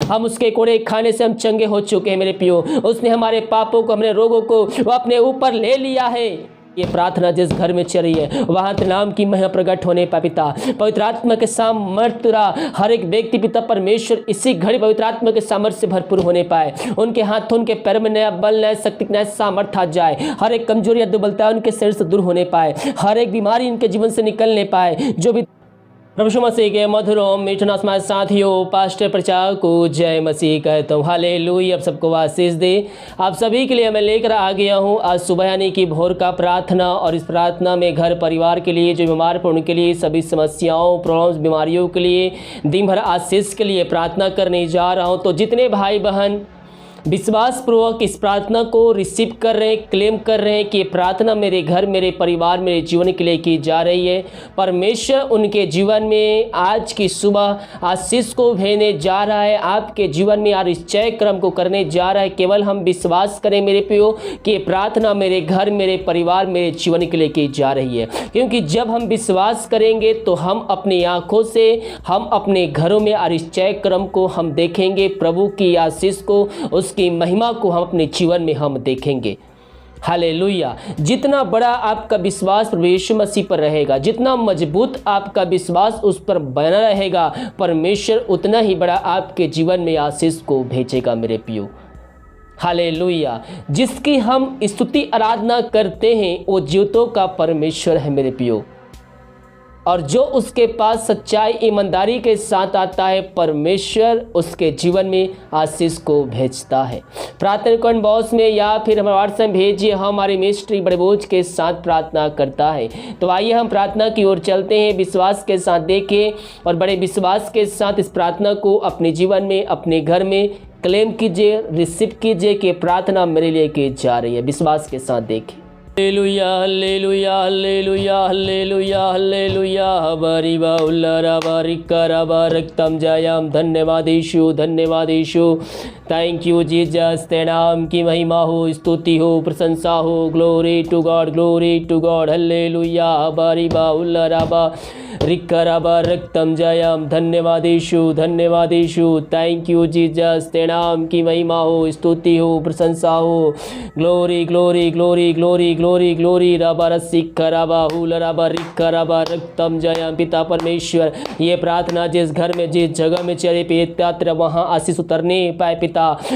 हम उसके कोड़े खाने से हम चंगे हो चुके हैं मेरे पियो। उसने हमारे पापों को, हमारे रोगों को वो अपने ऊपर ले लिया है। ये प्रार्थना जिस घर में चल रही है वहाँ तेरे नाम की महिमा प्रकट होने पाए पिता। पवित्र आत्मा के सामर्थ्य हर एक व्यक्ति पिता परमेश्वर इसी घड़ी पवित्र आत्मा के सामर्थ्य से भरपूर होने पाए। उनके हाथों, उनके पैर में नया बल, नया शक्ति, नया सामर्थ्य आ जाए। हर एक कमजोरी या दुर्बलता उनके शरीर से दूर होने पाए। हर एक बीमारी इनके जीवन से निकलने पाए। जो भी प्रभु यीशु मसीह के मधुर मीठा आसमान साथियों, पास्टर प्रचारक को जय मसीह कहता हूँ। हालेलुया। आप सबको आशीष दे। आप सभी के लिए मैं लेकर आ गया हूँ आज सुबह यानी कि भोर का प्रार्थना। और इस प्रार्थना में घर परिवार के लिए, जो बीमार पड़ने के लिए, सभी समस्याओं, प्रॉब्लम्स, बीमारियों के लिए, दिन भर आशीष के लिए प्रार्थना करने जा रहा हूँ। तो जितने भाई बहन विश्वास पूर्वक इस प्रार्थना को रिसीव कर रहे हैं, क्लेम कर रहे हैं कि प्रार्थना मेरे घर, मेरे परिवार, मेरे जीवन के लिए की जा रही है, परमेश्वर उनके जीवन में आज की सुबह आशीष को भेजने जा रहा है। आपके जीवन में आश्चर्य क्रम को करने जा रहा है। केवल हम विश्वास करें मेरे प्रियो कि प्रार्थना मेरे घर, मेरे परिवार, मेरे जीवन के लिए की जा रही है। क्योंकि जब हम विश्वास करेंगे तो हम अपनी आंखों से, हम अपने घरों में आश्चर्य क्रम को हम देखेंगे। प्रभु की आशीष को, उसकी महिमा को हम अपने जीवन में हम देखेंगे। हालेलुया। जितना बड़ा आपका विश्वास प्रभु यीशु मसीह पर रहेगा, जितना मजबूत आपका विश्वास उस पर बना रहेगा, परमेश्वर उतना ही बड़ा आपके जीवन में आशीष को भेजेगा मेरे प्रियो। हालेलुया। जिसकी हम स्तुति आराधना करते हैं वो जीवितों का परमेश्वर है मेरे प्रियो। और जो उसके पास सच्चाई, ईमानदारी के साथ आता है, परमेश्वर उसके जीवन में आशीष को भेजता है। प्रार्थना कमेंट बॉक्स में या फिर हमारे व्हाट्सएप भेजिए। हमारे मिस्ट्री बड़े बोझ के साथ प्रार्थना करता है। तो आइए हम प्रार्थना की ओर चलते हैं। विश्वास के साथ देखें और बड़े विश्वास के साथ इस प्रार्थना को अपने जीवन में, अपने घर में क्लेम कीजिए, रिसीव कीजिए कि प्रार्थना मेरे लिए की जा रही है। विश्वास के साथ देखें। Hallelujah, hallelujah, hallelujah, hallelujah, hallelujah. हबरिबा उल्लरा बारिकरा बारकतम जयम। धन्यवाद यीशु, धन्यवाद यीशु। Thank you Jesus. तेरे नाम की महिमा हो, स्तुति हो, प्रशंसा हो। Glory to God, glory to God. Hallelujah. हबरिबा उल्लरा बारिकरा बारकतम जयम। धन्यवाद यीशु, धन्यवाद यीशु। Thank you Jesus. तेरे नाम की महिमा हो, स्तुति हो, प्रशंसा हो। Glory, glory, glory, glory, glory, glory. रबा रसिका रबा हुल रबा रिका रबा रक्तम जयम। पिता परमेश्वर, ये प्रार्थना जिस घर में, जिस जगह में चले पिता, वहाँ आशीष उतरने पाए पिता।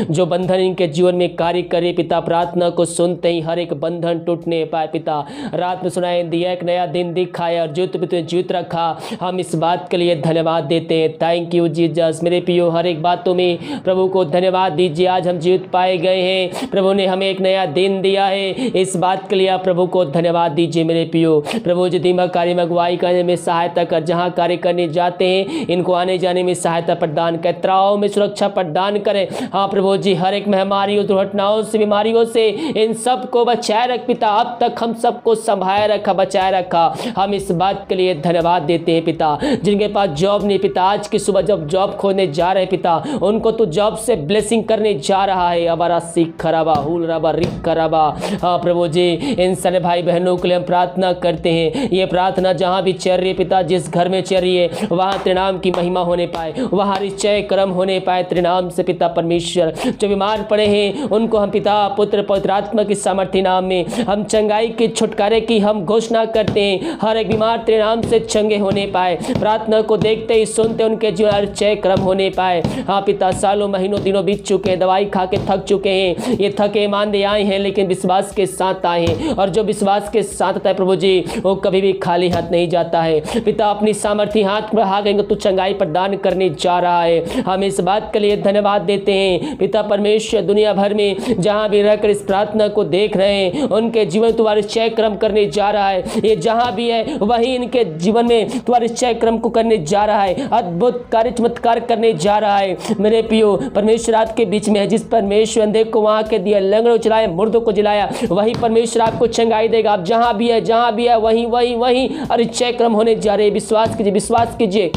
जो बंधन इनके जीवन में कार्य करे पिता, प्रार्थना को सुनते ही हर एक बंधन टूटने पाए पिता। रात में सुनाए दिया, एक नया दिन दिखाया और जीवित रखा। हम इस बात के लिए धन्यवाद देते हैं। Thank you Jesus. मेरे पियो, हर एक बातों में प्रभु को धन्यवाद दीजिए। आज हम जीवित पाए गए हैं। प्रभु ने हमें एक नया दिन दिया है। इस बात के लिए आप प्रभु को धन्यवाद दीजिए मेरे पियो। प्रभु जी दिमाग कार्य में अगुवाई करने में सहायता कर, जहाँ कार्य करने जाते हैं इनको आने जाने में सहायता प्रदान कर, यात्राओं में सुरक्षा प्रदान करें। हाँ प्रभु जी, हर एक महामारियों, दुर्घटनाओं से, बीमारियों से इन सब को बचाए रख पिता। अब तक हम सबको संभाए रखा, बचाए रखा। हम इस बात के लिए धन्यवाद देते हैं पिता। जिनके पास जॉब नहीं पिता, आज की सुबह जब जॉब खोने जा रहे पिता, उनको तो जॉब से ब्लेसिंग करने जा रहा है। अबारा सीख खराबा हुल रबा रिक खराबा। हाँ प्रभु जी, इन सारे भाई बहनों के लिए हम प्रार्थना करते हैं। ये प्रार्थना जहाँ भी चल रही है पिता, जिस घर में चल रही है, वहाँ तेरे नाम की महिमा होने पाए, वहाँ निश्चय कर्म होने पाए तेरे नाम से पिता परमेश्वर। जो बीमार पड़े हैं उनको हम पिता, पुत्र, पवित्र आत्मा की सामर्थ्य नाम में हम चंगाई के छुटकारे की हम घोषणा करते हैं। हर एक बीमार तेरे नाम से चंगे होने पाए। प्रार्थना को देखते ही सुनते उनके जीवन निश्चय कर्म होने पाए। हाँ पिता, सालों महीनों दिनों बीत चुके हैं, दवाई खा के थक चुके हैं, ये थके मांदे आए हैं, लेकिन विश्वास के साथ आए हैं। और जो विश्वास के साथ आता है प्रभु जी, वो कभी भी खाली हाथ नहीं जाता है पिता। अपनी सामर्थ्य हाथ बढ़ा गएंगे तो चंगाई प्रदान करने जा रहा है। हम इस बात के लिए धन्यवाद देते हैं पिता परमेश्वर। दुनिया भर में जहाँ भी रहकर इस प्रार्थना को देख रहे हैं, उनके जीवन तुम्हारे निश्चय क्रम करने जा रहा है। ये जहाँ भी है वहीं इनके जीवन में तुम्हारे निश्चय क्रम को करने जा रहा है, अद्भुत कार्य, चमत्कार करने जा रहा है मेरे पियो। परमेश्वर आपके बीच में है। जिस परमेश्वर अंधे को वहाँ के दिया, लंगड़ों को चलाया, मुर्दों को जिलाया, वही परमेश्वर आपको चंगाई देगा। आप जहाँ भी है, जहाँ भी है, वहीं वहीं वहीं निश्चय क्रम होने जा रहे हैं। विश्वास कीजिए, विश्वास कीजिए।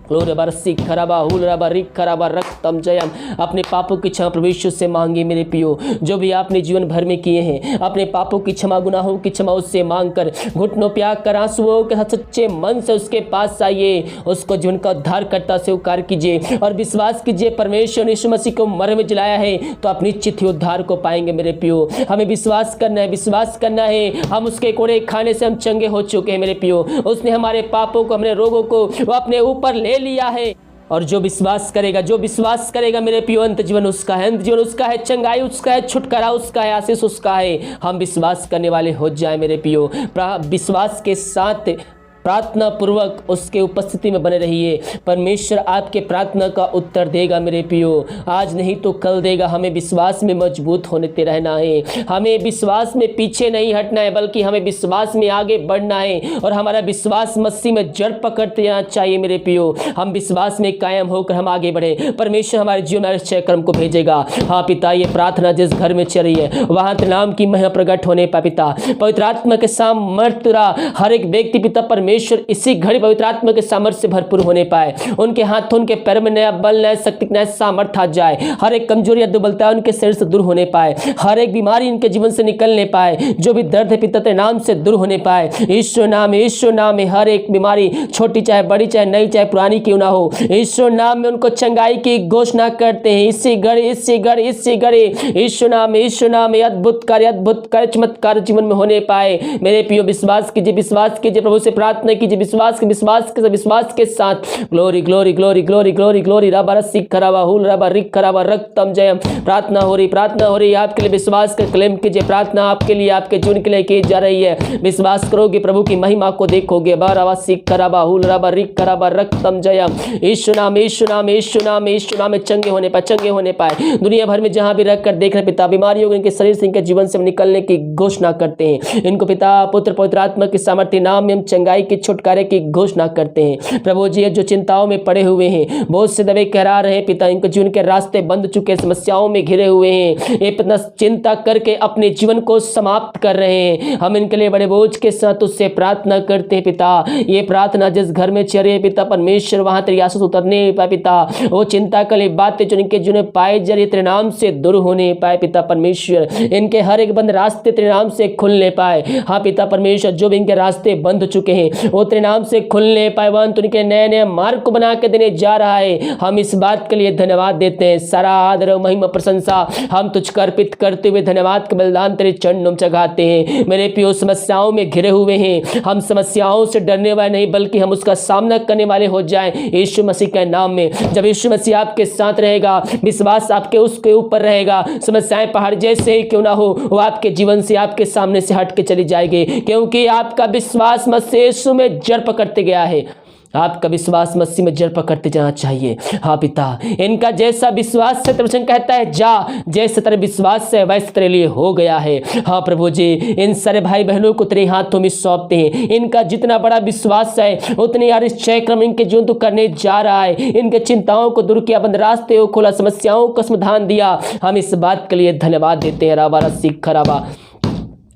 ग्लोरी बरसी खराबा हुल रबा रिक खराबा रक्तम जयम। अपने पापों की क्षमा प्रभु यीशु से मांगे मेरे पियो, जो भी आपने जीवन भर में किए हैं अपने पापों की क्षमा, गुनाहों की क्षमा उससे मांग कर, घुटनों पे आकर आंसुओं के सच्चे मन से उसके पास आइए, उसको जीवन का उद्धारकर्ता से स्वीकार कीजिए और विश्वास कीजिए परमेश्वर ने यीशु मसीह को मर में जलाया है तो आप निश्चित ही उद्धार को पाएंगे मेरे पियो। हमें विश्वास करना है, विश्वास करना है। हम उसके कोड़े खाने से हम चंगे हो चुके हैं मेरे पियो। उसने हमारे पापों को, हमारे रोगों को वो अपने ऊपर ले लिया है और जो विश्वास करेगा मेरे पियो, अंत जीवन उसका है, अंत जीवन उसका है, चंगाई उसका है, छुटकारा उसका है, आशीष उसका है। हम विश्वास करने वाले हो जाए मेरे पियो। विश्वास के साथ प्रार्थना पूर्वक उसके उपस्थिति में बने रहिए। परमेश्वर आपके प्रार्थना का उत्तर देगा मेरे पियो, आज नहीं तो कल देगा। हमें विश्वास में मजबूत होते रहना है, हमें विश्वास में पीछे नहीं हटना है, बल्कि हमें विश्वास में आगे बढ़ना है और हमारा विश्वास मसीह में जड़ पकड़ते जाना चाहिए मेरे पियो। हम विश्वास में कायम होकर हम आगे बढ़े, परमेश्वर हमारे जीवन में आश्चर्य कर्म को भेजेगा। हाँ पिता, ये प्रार्थना जिस घर में चल रही है वहाँ तेरे नाम की महिमा प्रकट होने पाए पिता। पवित्र आत्मा के सामर्थ्य हर एक व्यक्ति पिता परमेश्वर इसी घड़ी पवित्र आत्मा के सामर्थ्य से भरपूर होने पाए। उनके हाथों, उनके पैर में नया बल, नया शक्ति, नया सामर्थ्य आ जाए। हर एक कमजोरी या दुर्बलता उनके शरीर से दूर होने पाए, हर एक बीमारी इनके जीवन से निकलने पाए, जो भी दर्द है पिता तेरे नाम से दूर होने पाए। ईश्वर नाम में हर एक बीमारी, छोटी चाहे बड़ी, चाहे नई चाहे पुरानी क्यों ना हो, ईश्वर नाम में उनको चंगाई की घोषणा करते हैं। इसी घड़ी ईश्वर नाम में अद्भुत कार्य चमत्कार जीवन में होने पाए मेरे पियो। विश्वास कीजिए प्रभु से प्रार्थना कीजिए, विश्वास के साथ। ग्लोरी रबा रसिक खराबा हुल रबा रिक खराबा रक्तम जयम। प्रार्थना हो रही आपके लिए, विश्वास कर क्लेम कीजिए। प्रार्थना आपके लिए, आपके जीवन के लिए की जा रही है। विश्वास करोगे प्रभु की महिमा को देखोगे। बारावा सिक खराबा हुल रबा रिक खराबा रक्तम जयम। ईश्वर नाम में चंगे होने पाए। दुनिया भर में जहां भी रखकर देख रहे पिता, बीमारियों इनके शरीर से, इनके जीवन से निकलने की घोषणा करते हैं। इनको पिता पुत्र पवित्र आत्मा की सामर्थ्य नाम में हम चंगाई के छुटकारे की घोषणा करते हैं। प्रभु जी, जो चिंताओं में पड़े हुए हैं, बहुत से दबे करा रहे हैं पिता, इनके जीवन के रास्ते बंद चुके, समस्याओं में घिरे हुए हैं, ये पिता चिंता करके अपने जीवन को समाप्त कर रहे हैं। हम इनके लिए बड़े बोझ के साथ उससे प्रार्थना करते हैं पिता। ये प्रार्थना जिस घर में चल रही है पिता परमेश्वर, वहां तेरी आशीष उतरने पाए पिता। वो चिंता के लिए बातें जो इनके जीवन में पाए जरिए तेरे नाम से दूर होने पाए पिता परमेश्वर। इनके हर एक बंद रास्ते तेरे नाम से खुलने पाए। हाँ पिता परमेश्वर, जो भी इनके रास्ते बंद चुके हैं वो तेरे नाम से खुलने पाए। वह उनके नए मार्ग को बना के देने जा रहा है। हम इस बात के लिए धन्यवाद देते हैं। सारा आदर महिमा प्रशंसा हम तुझको अर्पित करते हुए धन्यवाद के बलिदान तेरे चरणों में चढ़ाते हैं। मेरे पियो, समस्याओं में घिरे हुए हैं, हम समस्याओं से डरने वाले नहीं बल्कि हम उसका सामना करने वाले हो जाएं यीशु मसीह के नाम में। जब यीशु मसीह आपके साथ रहेगा, विश्वास आपके उसके ऊपर रहेगा, समस्याएं पहाड़ जैसे ही क्यों ना हो वो आपके जीवन से, आपके सामने से हट के चली जाएगी, क्योंकि आपका विश्वास मसीह यीशु में जड़ पकड़ते गया है। आपका विश्वास मसीह में जड़ पकड़ते जाना चाहिए। हाँ पिता, इनका जैसा विश्वास है वचन कहता है जा, जैसे तेरे विश्वास है वैसे तेरे लिए हो गया है। हाँ प्रभु जी, इन सारे भाई बहनों को तेरे हाथों में सौंपते हैं। इनका जितना बड़ा विश्वास है उतनी आश्चर्य कर्म इनके जीवन तो करने जा रहा है। इनके चिंताओं को दूर किया, बंद रास्ते को खोला, समस्याओं को समाधान दिया। हम इस बात के लिए धन्यवाद देते हैं। राबा रसिक खराबा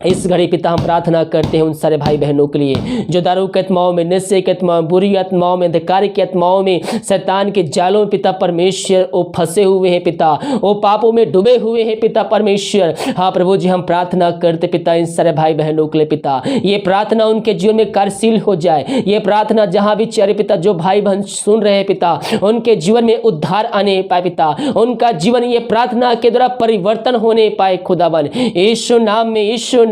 इस घड़ी पिता हम प्रार्थना करते हैं उन सारे भाई बहनों के लिए जो दारू के आत्माओं में, नशे के आत्माओं, बुरी आत्माओं में, अंधकार की आत्माओं में, शैतान के जालों में पिता परमेश्वर वो फंसे हुए हैं पिता, वो पापों में डूबे हुए हैं पिता परमेश्वर। हाँ प्रभु जी, हम प्रार्थना करते पिता इन सारे भाई बहनों के लिए पिता, ये प्रार्थना उनके जीवन में कार्यशील हो जाए। ये प्रार्थना जहाँ भी चले पिता, जो भाई बहन सुन रहे हैं पिता, उनके जीवन में उद्धार आने पाए पिता, उनका जीवन ये प्रार्थना के द्वारा परिवर्तन होने पाए खुदावन। यीशु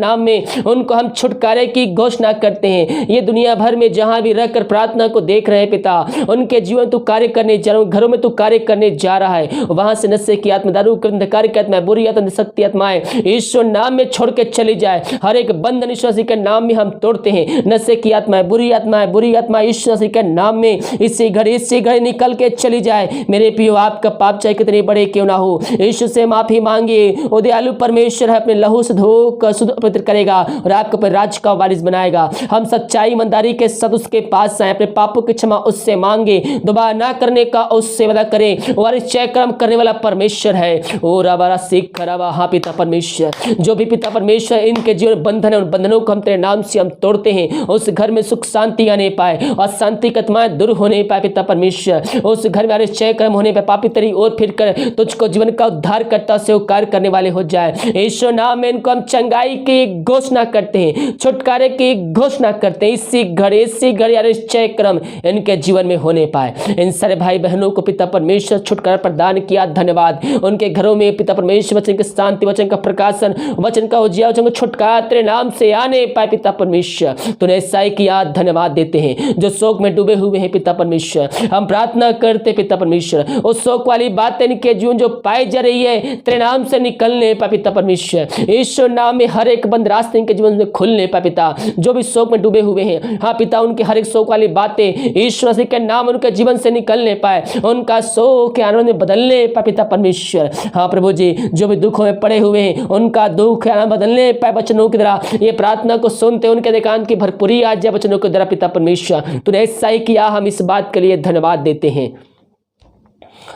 नाम में उनको हम छुटकारे की घोषणा करते हैं। ये दुनिया भर में जहां भी रहकर प्रार्थना को देख रहे हैं पिता, उनके जीवन तू कार्य करने जा रहा है, घरों में तू कार्य करने जा रहा है। वहां से नशे की आत्मा, दारू की अंधकार की आत्मा, बुरी आत्मा, शक्ति आत्माएं यीशु नाम में छोड़ के चली जाए। हर एक बंधन यीशु मसीह के नाम में हम तोड़ते हैं। नशे की आत्मा, बुरी आत्मा यीशु मसीह के नाम में इसी घड़ी निकल के चली जाए। मेरे प्रियो, आपका पाप चाहे कितने बड़े क्यों ना हो, यीशु से माफी मांगिए। ओ दयालु परमेश्वर है, अपने लहू से धोकर पवित्र करेगा और आपके ऊपर राज का वारिस बनाएगा। हम सच्चाई ईमानदारी के साथ उसके पास आए, अपने पापों की क्षमा उससे मांगे, दोबारा ना करने का उससे वादा करें। और चय कर्म करने वाला परमेश्वर है। ओ रबा सिख रबा, हाँ पिता परमेश्वर, जो भी पिता परमेश्वर इनके जीवन बंधन है, उन बंधनों को हम तेरे नाम से हम तोड़ते हैं। उस घर में सुख शांति आने पाए और शांति की आत्माएं दूर होने पाए पिता परमेश्वर। उस घर में चय कर्म होने पर पापी तेरी ओर फिर कर तुझको जीवन का उद्धार करता से कार्य करने वाले हो जाए। यीशु नाम में इनको हम चंगाई की घोषणा करते हैं, छुटकारे की घोषणा करते हैं। इसी घड़ी चय कर्म इनके जीवन में होने पाए। इन सारे भाई बहनों को पिता परमेश्वर छुटकारा प्रदान किया, धन्यवाद। उनके घरों में पिता परमेश्वर वचन की शांति, वचन का प्रकाशन, वचन का उजियार, वचन का छुटकारा तेरे नाम से आने पाए पिता परमेश्वर। तूने ऐसा ही किया, धन्यवाद देते हैं। जो शोक में डूबे हुए हैं पिता परमेश्वर, हम प्रार्थना करते पिता परमेश्वर, उस शोक वाली बातें इनके जीवन जो पाई जा रही है तेरे नाम से निकलने पाए पिता परमेश्वर। ईश्वर नाम में हर एक बंद रास्ते इनके जीवन में खुलने पाए पिता। जो भी शोक में डूबे हुए हैं, हाँ पिता, उनके हर एक शोक वाली बातें ईश्वर मसीह के नाम उनके जीवन से निकलने पाए, उनका शोक के आनंद में बदलने पाए पिता परमेश्वर। हाँ प्रभु जी, जो भी दुखों में पड़े हुए हैं उनका दुख आनंद बदलने पाए वचनों की तरह। ये प्रार्थना को सुनते उनके अधिकांश की भरपूरी आज जाए वचनों के द्वारा पिता परमेश्वर। तूने ऐसा ही किया, हम इस बात के लिए धन्यवाद देते हैं।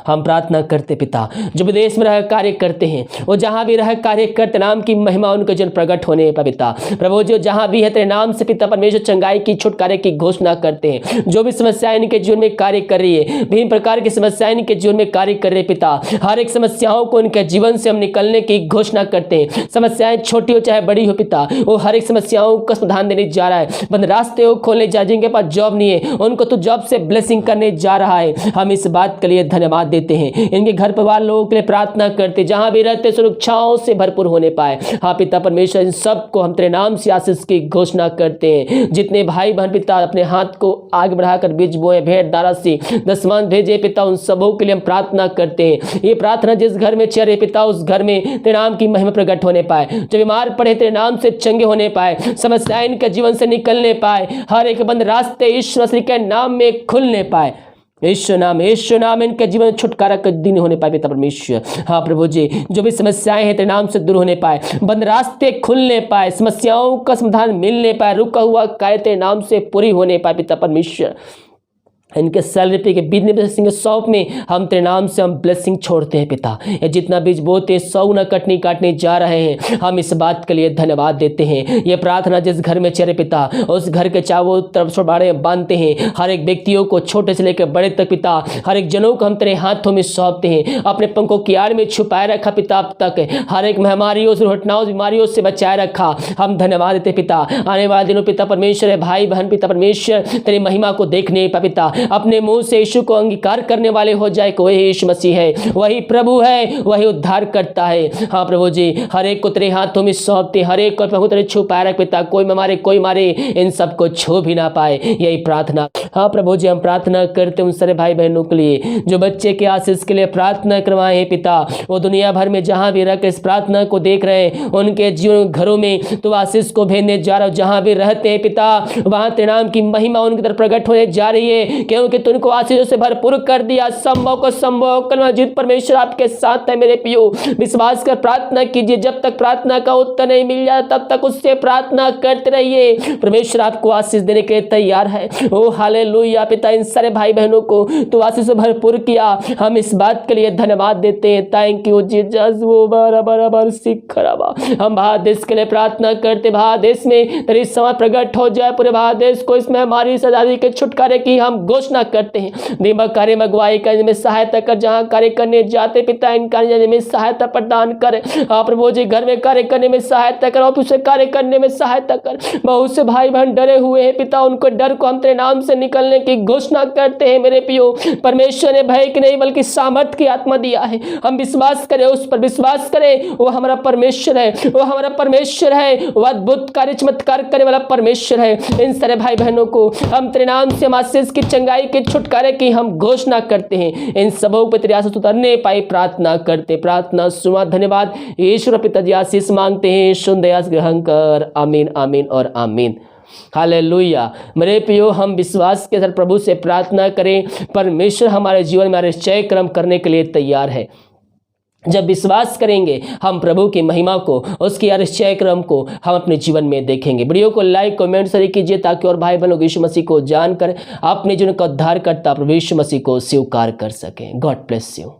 हम प्रार्थना करते पिता, जो विदेश में रह कार्य करते हैं, वो जहां भी रह कार्य करते, नाम की महिमा उनके जन प्रकट होने पर पिता प्रभु, जो जहां भी है तेरे नाम से पिता परमेश्वर चंगाई की, छुटकारे की घोषणा करते हैं। जो भी समस्याएं इनके जीवन में कार्य कर रही है, विभिन्न प्रकार की समस्याएं इनके जीवन में कार्य कर रहे पिता, हर एक समस्याओं को इनके जीवन से हम निकलने की घोषणा करते हैं। समस्याएं छोटी हो चाहे बड़ी हो पिता, वो हर एक समस्याओं का समाधान देने जा रहा है। बंद रास्ते को खोलने जा, जिनके पास जॉब नहीं है उनको तो जॉब से ब्लेसिंग करने जा रहा है। हम इस बात के लिए धन्यवाद देते हैं। इनके घर परिवार लोगों के लिए प्रार्थना करते, जहां भी रहते सुरक्षाओं से भरपूर होने पाए। हाँ पिता परमेश्वर, इन सबको हम तेरे नाम से आशीष की घोषणा करते हैं। जितने भाई बहन पिता अपने हाथ को आगे बढ़ाकर बीज बोए, भेंट दारासी दसमान भेजे पिता, उन सबों के लिए हम प्रार्थना करते हैं। ये प्रार्थना जिस घर में चले पिता, उस घर में तेरे नाम की महिमा प्रकट होने पाए। जो बीमार पड़े तेरे नाम से चंगे होने पाए, समस्याएं इनके जीवन से निकलने पाए, हर एक बंद रास्ते ईश्वर मसीह के नाम में खुलने पाए। यीशु नाम इनके जीवन में छुटकारा का दिन होने पाए पिता परमेश्वर। हाँ प्रभु जी, जो भी समस्याएं हैं तेरे नाम से दूर होने पाए, बंद रास्ते खुलने पाए, समस्याओं का समाधान मिलने पाए, रुका हुआ कार्य तेरे नाम से पूरी होने पाए पिता परमेश्वर। इनके सैलरी पे के बिजनेस शॉप में हम तेरे नाम से हम ब्लेसिंग छोड़ते हैं पिता। ये जितना बीज बोते 100 गुना काटने जा रहे हैं। हम इस बात के लिए धन्यवाद देते हैं। ये प्रार्थना जिस घर में चले पिता, उस घर के चारों तरफ से बाड़े बांधते हैं। हर एक व्यक्तियों को छोटे से लेकर बड़े तक पिता, हर एक जनों को हम तेरे हाथों में सौंपते हैं। अपने पंखों की आड़ में छुपाए रखा पिता, अब तक हर एक महामारियों से, घटनाओं, बीमारियों से बचाए रखा। हम धन्यवाद देते पिता। आने वाले दिनों पिता परमेश्वर, भाई बहन पिता परमेश्वर तेरी महिमा को देखने पिता, अपने मुंह से यीशु को अंगीकार करने वाले हो जाए कि वही यीशु मसीह है, वही प्रभु है, वही उद्धार करता है। हाँ प्रभु जी, हर एक को तेरे हाथों में सौंपते, हर एक को प्रभु तेरे छुपाए रख पिता, कोई मारे कोई मारे, इन सबको छू भी ना पाए, यही प्रार्थना। हाँ प्रभु जी, हम प्रार्थना करते उन सारे भाई बहनों के लिए जो बच्चे के आशीष के लिए प्रार्थना करवाए हैं पिता। वो दुनिया भर में जहां भी रहकर इस प्रार्थना को देख रहे हैं, उनके जीवन घरों में तो आशीष को भेजने जा रहा हो। जहां भी रहते हैं पिता, वहां तेरे नाम की महिमा उनकी तरफ प्रकट होने जा रही है, क्योंकि तुमको आशीषों से भरपूर कर दिया। संभव को संभव करना, जीत परमेश्वर आपके साथ है मेरे पियो। विश्वास कर प्रार्थना कीजिए। जब तक प्रार्थना का उत्तर नहीं मिल जाता तब तक उससे प्रार्थना करते रहिए। परमेश्वर आपको आशीष देने के लिए तैयार है। ओ हालेलुया पिता, इन सारे भाई बहनों को तो आशीष से भरपूर किया। हम इस बात के लिए धन्यवाद देते हैं। Thank you Jesus. वो बराबर सिखराबा। हम भारत देश के लिए प्रार्थना करते, भारत देश में तेरी समझ प्रकट हो जाए। पूरे भारत देश को इसमें हमारी सजादी के छुटकारे की हम घोषणा करते हैं। दिमाग कार्य में अगुवाई करने में सहायता कर, जहां कार्य करने जाते पिता इन कार्य जाने में सहायता प्रदान कर। आप प्रभु जी, घर में कार्य करने में सहायता कर, ऑफिस से कार्य करने में सहायता कर। बहुत से भाई बहन डरे हुए हैं पिता, उनको डर को हम तेरे नाम से निकलने की घोषणा करते हैं मेरे पियो। परमेश्वर ने भय की नहीं बल्कि सामर्थ की आत्मा दिया है। हम विश्वास करें, उस पर विश्वास करें। वो हमारा परमेश्वर है, वो हमारा परमेश्वर है, वो अद्भुत कार्य चमत्कार करने वाला परमेश्वर है। इन सारे भाई बहनों को हम तेरे नाम से आशीष की, चंगाई के, छुटकारे की हम घोषणा करते हैं। इन सबों पर तेरी आशीष उतरने पाई प्रार्थना करते, प्रार्थना सुना। धन्यवाद ईश्वर पिता जी, आशीष मांगते हैं, सुन दया ग्रहण कर। आमीन आमीन और आमीन। हालेलुया। मेरे प्रियो, हम विश्वास के साथ प्रभु से प्रार्थना करें। परमेश्वर हमारे जीवन में हमारे चय कर्म करने के लिए तैयार है। जब विश्वास करेंगे हम प्रभु की महिमा को, उसकी आश्चर्य क्रम को हम अपने जीवन में देखेंगे। वीडियो को लाइक कमेंट शेयर कीजिए ताकि और भाई बहनों यीशु मसीह को जानकर अपने जीवन का उद्धारकर्ता प्रभु यीशु मसीह को स्वीकार कर सकें। God bless you.